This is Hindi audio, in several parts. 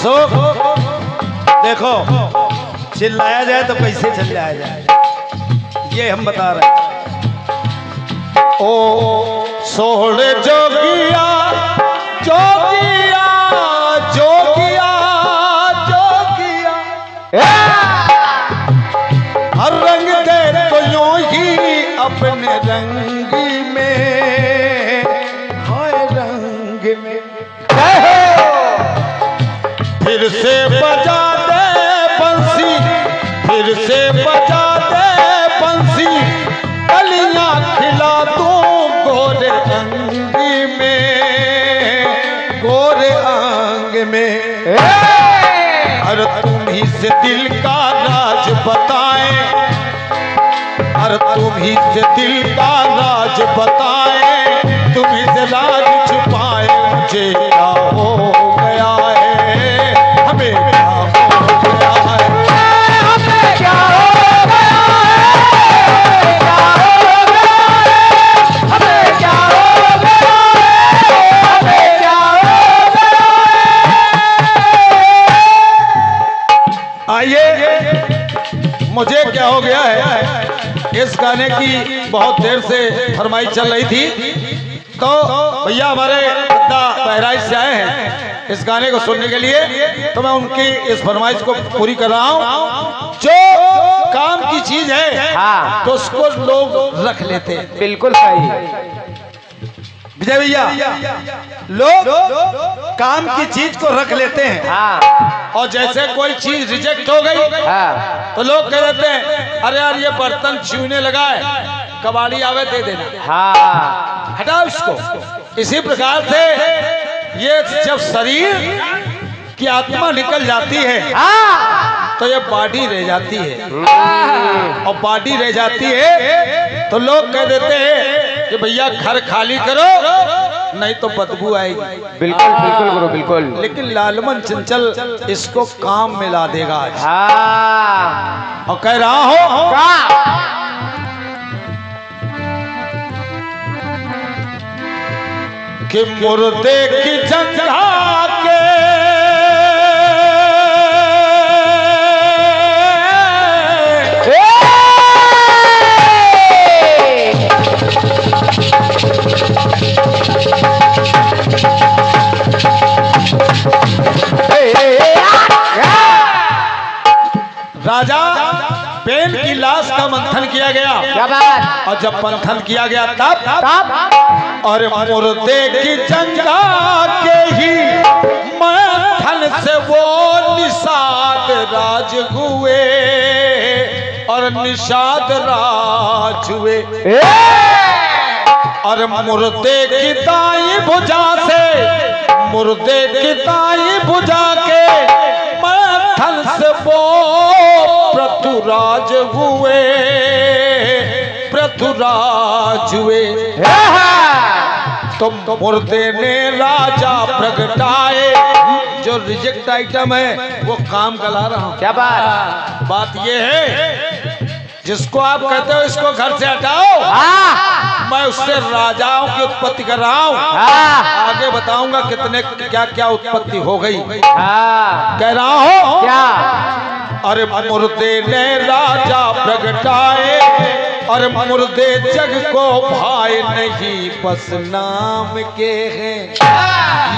अशोक देखो, चिल्लाया जाए तो कैसे चिल्लाया जाए, ये हम बता रहे हैं। ओ सोहरे जोगिया जोगिया जोगिया जोगिया, हर रंग दे तो यूं ही अपने रंग में, हाय रंग में। फिर से बजा दे बंसी, फिर से बजा दे बंसी, कलियां खिला दूं गोरे अंग में, गोरे अंग में। अरे तुम ही से दिल का राज बताएं, अरे तुम ही से दिल का राज बताएं, तुम ही से राज छुपाए। मुझे क्या हो गया है, हमें क्या हो गया है, हमें क्या हो गया है, क्या हो गया है, हमें क्या हो गया है, हमें क्या हो गया है। आइए, मुझे क्या हो गया है, इस गाने की बहुत देर से फरमाइश चल रही थी, तो भैया हमारे बहराइच से आए हैं इस गाने को सुनने के लिए, तो मैं उनकी इस फरमाइश को पूरी कर रहा हूँ। जो काम की चीज है हाँ, तो उसको लोग रख लेते हैं। बिल्कुल सही विजय भैया, लोग काम की चीज को रख लेते हैं हाँ। और जैसे कोई चीज रिजेक्ट हो गई हाँ। तो लोग कह देते हैं अरे यार ये बर्तन छूने लगा है, कबाड़ी आवे दे देना, हाँ। हटाओ इसको। इसी प्रकार से ये जब शरीर की आत्मा निकल जाती है हाँ। तो ये बॉडी रह जाती है, और बॉडी रह जाती है तो लोग कह देते हैं कि भैया घर खाली करो नहीं तो बदबू आएगी। बिल्कुल बिल्कुल गुरु बिल्कुल। लेकिन लालमन चंचल इसको काम में ला देगा आज। हाँ। और कह रहा हो कि मुर्दे की जंघा के राजा पेन की लाश का मंथन किया गया। क्या बात। और जब मंथन किया गया तब और मुर्दे की जंघा के ही मंथन से वो निषाद राज हुए और निषाद राज हुए। और मुर्दे की दाई भुजा से, मुर्दे की दाई भुजा के मंथन से वो पृथुराज हुए, पृथुराज हुए। तो मुर्दे ने राजा प्रगटाए। जो रिजेक्ट आइटम है वो काम का ला रहा हूं। क्या बात। बात ये है जिसको आप कहते हो इसको घर से हटाओ, मैं उससे राजाओं की उत्पत्ति कर रहा हूँ। आगे बताऊंगा कितने क्या क्या उत्पत्ति हो गई। कह रहा हूँ क्या। अरे मुर्दे ने राजा प्रगटाए और मुर्दे जग को भाई नहीं बस नाम के हैं,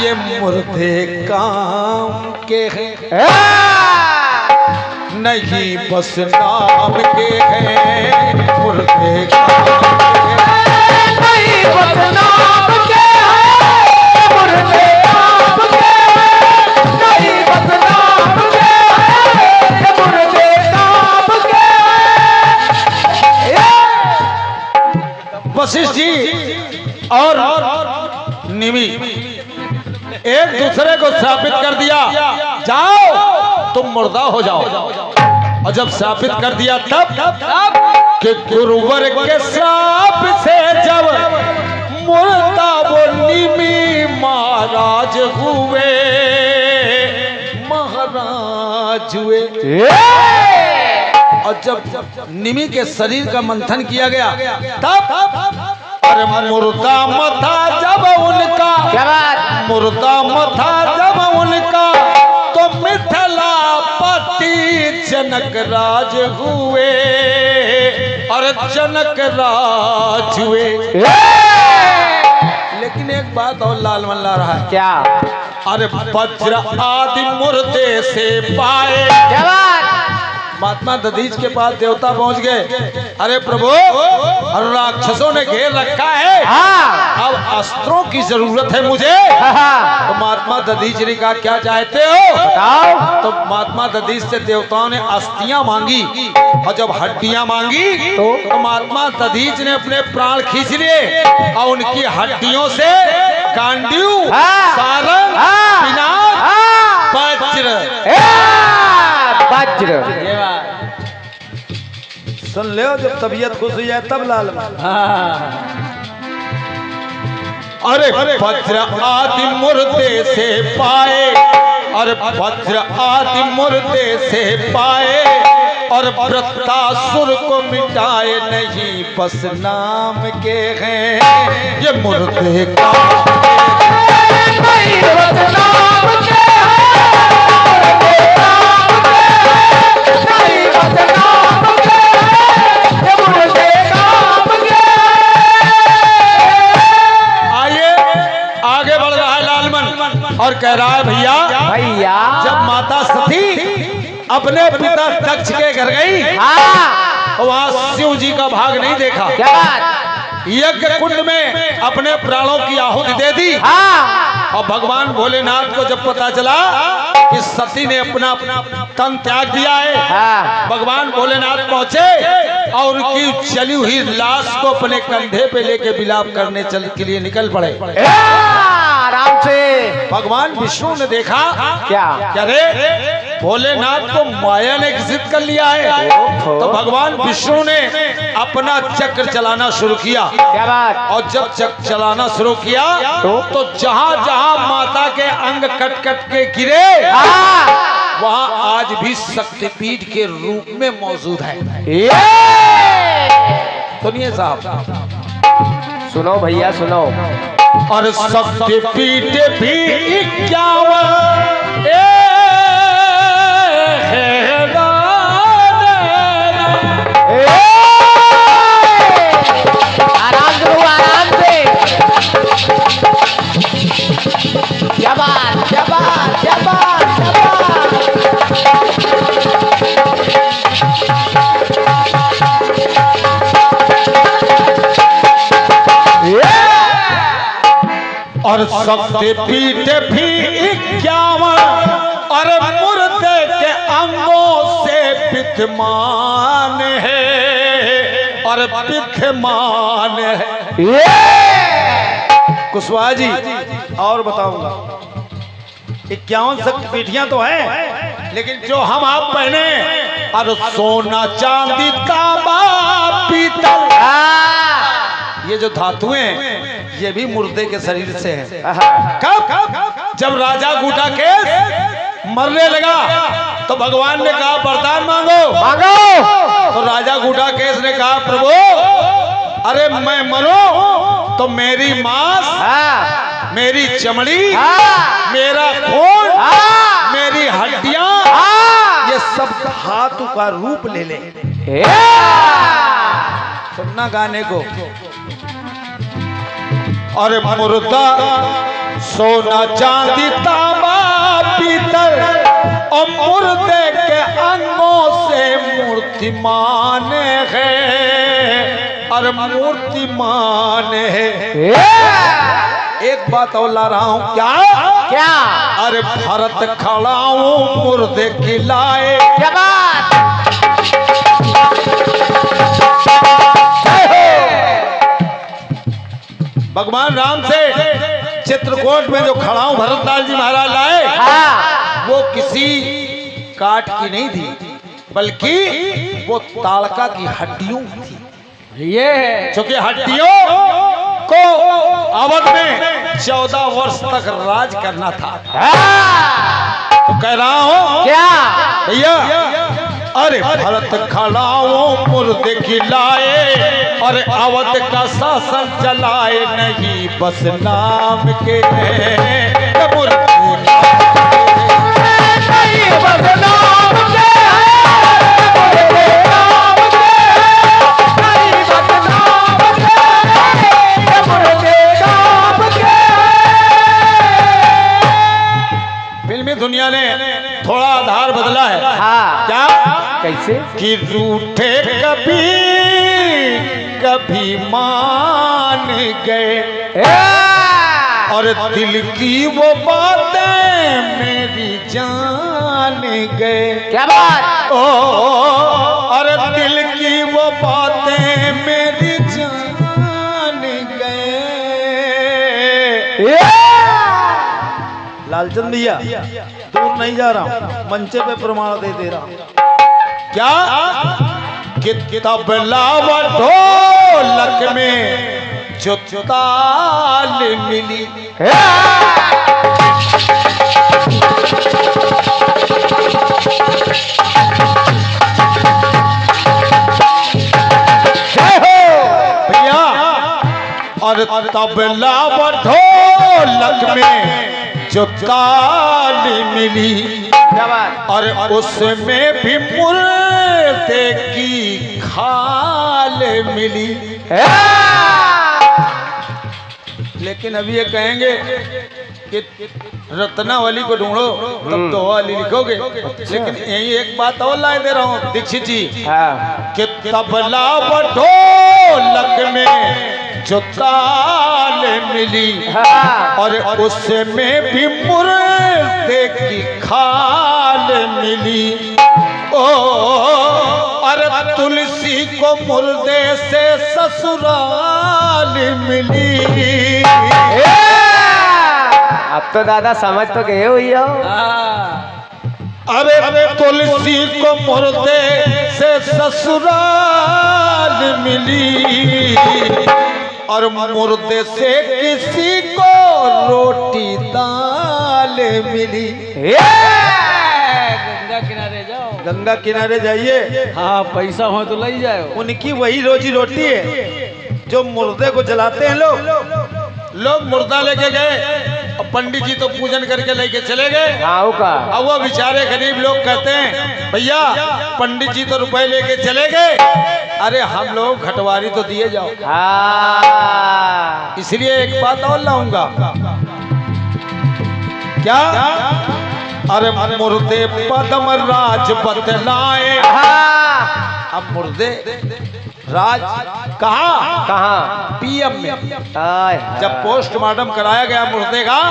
ये मुर्दे काम के हैं, नहीं बस नाम के हैं, मुर्दे काम के हैं, नहीं बस नाम के हैं, मुर्दे काम के हैं, नहीं बस नाम के हैं, मुर्दे काम के हैं। वशिष्ठ जी और निमि एक दूसरे को स्थापित कर दिया, जाओ तुम मुर्दा हो जाओ। और जब स्थापित कर दिया तब कि गुरुवर के श्राप से जब मुर्दा वो निमि महाराज हुए, महाराज हुए। और जब निमि के शरीर का मंथन किया गया तब अरे मुर्दा मथा जब उनका, मुर्दा मथा जब उनका तो जनक राज हुए और जनक राज हुए। लेकिन एक बात और लाल मल्ला रहा है। क्या? अरे वज्र आदि मुर्दे से पाए। क्या बात? महात्मा दधीच के पास देवता पहुंच गए। अरे प्रभु, और राक्षसों ने घेर रखा है। हाँ। अब अस्त्रों की जरूरत है मुझे। हाँ। तो महात्मा दधीच ने कहा क्या चाहते हो? बताओ। तो महात्मा दधीच से देवताओं ने अस्थियां मांगी, और जब हड्डियां मांगी तो महात्मा दधीच ने अपने प्राण खींच लिए और उनकी हड्डियों से गांडीव, सारंग, पिनाक, वज्र। वज्र। सुन ले, जब तबीयत खुश हो जाए तब लाल। अरे वज्र आदि मुर्दे से पाए, अरे वज्र आदि मुर्दे से पाए, और वृत्तासुर को मिटाए नहीं बस नाम के हैं ये मुर्दे का। और कह रहा है भैया भैया, जब माता सती अपने पिता दक्ष के घर गई, तो वहां शिव जी का भाग नहीं देखा। क्या बात? यज्ञ कुंड में अपने प्राणों की आहुति दे दी। और भगवान भोलेनाथ को जब पता चला कि सती ने अपना तन त्याग दिया है, भगवान भोलेनाथ पहुंचे और उनकी जली हुई लाश को अपने कंधे पे लेके विलाप करने के लिए निकल पड़े। आराम से। भगवान विष्णु ने देखा क्या? क्या रे, भोलेनाथ को माया ने घिसित कर लिया है। तो भगवान विष्णु ने अपना चक्र चलाना शुरू किया। क्या बात? और जब चक्र चलाना शुरू किया तो जहां जहां माता के अंग कट कट के गिरे, वहां आज भी शक्तिपीठ के रूप में मौजूद है। सुनिए साहब, सुनो भैया सुनो। और शक्तिपीठ भी 51 आराम करो, आराम से। क्या बात, क्या बात, क्या बात, क्या और शक्तिपीठ भी 51 और मुर्दे के अंगों से विद्यमान है और विद्यमान है। कुशवाहा जी और बताऊंगा, 51 शक्तिपीठियां तो हैं, लेकिन जो हम आप पहने और सोना चांदी तांबा पीतल, ये जो धातुएं ये भी मुर्दे के शरीर से हैं। कब जब राजा गुटा केस मरने लगा तो भगवान ने कहा वरदान मांगो। मांगो। तो राजा गुटा केस ने कहा प्रभु, अरे मैं मरूं तो मेरी मांस, मेरी चमड़ी, मेरा खून, मेरी हड्डियां, ये सब धातु का रूप ले ले। सुनना गाने को। और मुर्दा सोना चांदी तांबा पीतल और मुर्दे के अंगों से मूर्तिमान है और मूर्तिमान है। एक बात और ला रहा हूं। क्या? क्या? अरे भरत खड़ा हूं मुर्दे खिलाए। क्या बात? भगवान राम से चित्रकूट में जो खड़ा हूं भरतलाल जी महाराज लाए, वो किसी काठ की नहीं थी, बल्कि वो ताड़का की हड्डियों थी। ये क्योंकि हड्डियों को अवध में 14 वर्ष तक राज करना था। तो कह रहा हूं क्या भैया, अरे भरत खड़ाओ मुर्दे खिलाए और अवध का शासन चलाए, नहीं बस नाम के मुर्दे नहीं बस नाम के मैंने थोड़ा आधार बदला है। हाँ। क्या? कैसे? कि रूठे कभी कभी मान गए और दिल की वो बातें मेरी जान गए। क्या बात? ओ और दिल की वो बातें मेरी जान गए। लालचंद भैया दूर नहीं जा रहा हूँ, मंचे पे प्रमाण दे रहा हूँ। क्या? कि तबला व ढोलक में जो ताल मिली, भैया, और तबला व ढोलक में जो ताल मिली क्या बात? और उसमें भी मुर्दे की खाल मिली। लेकिन अभी ये कहेंगे कि रत्नावली को ढूंढो तब तो वाली लिखोगे। लेकिन यही एक बात और ला दे रहा हूँ दीक्षित जी, हाँ। कि तबला व ढोलक में जो ताल मिली हाँ। और उसमें भी मुर्दे की खाल मिली। ओ अरे तुलसी को मुर्दे से ससुराल मिली। अब तो दादा समझ तो गए भैया। अरे तुलसी को मुर्दे से ससुराल मिली और मुर्दे से किसी को रोटी दाल मिली। गंगा किनारे जाओ, गंगा किनारे जाइए, हाँ पैसा हो तो ले जाओ। उनकी वही रोजी रोटी है जो मुर्दे को जलाते हैं। लोग मुर्दा लेके गए और पंडित जी तो पूजन करके लेके चले गए। हाँ का। अब वो बेचारे गरीब लोग कहते हैं भैया पंडित जी तो रुपए लेके चले गए, अरे हम लोग घटवारी तो दिए जाओ। हाँ। इसलिए एक बात और लाऊंगा। क्या? अरे मुर्दे पदम राज बतलाए। हाँ। अब मुर्दे राज कहाँ? कहाँ? पीएम में। आय हाय। जब पोस्टमार्टम कराया गया मुर्दे का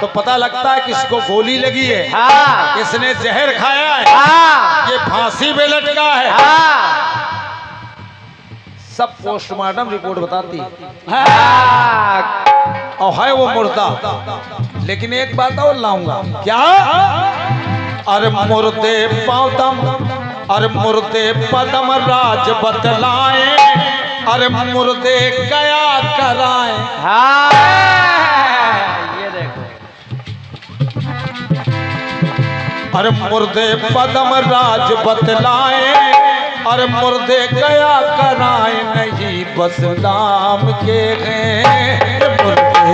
तो पता लगता है कि इसको गोली लगी है, हाँ। इसने जहर खाया है, हाँ। ये फांसी पे लटका है। हाँ। सब पोस्टमार्टम रिपोर्ट बताती है। हाँ। और है वो मुर्दा। लेकिन एक बात और लाऊंगा। क्या? अरे मुर्दे पदम, अरे मुर्दे पदम राज बतलाए, अरे मुर्दे गया कराए। हाँ। ये देखो। अरे मुर्दे पदम राज बतलाए, अरे मुर्दे गया कराए, नहीं बस नाम के हैं मुर्दे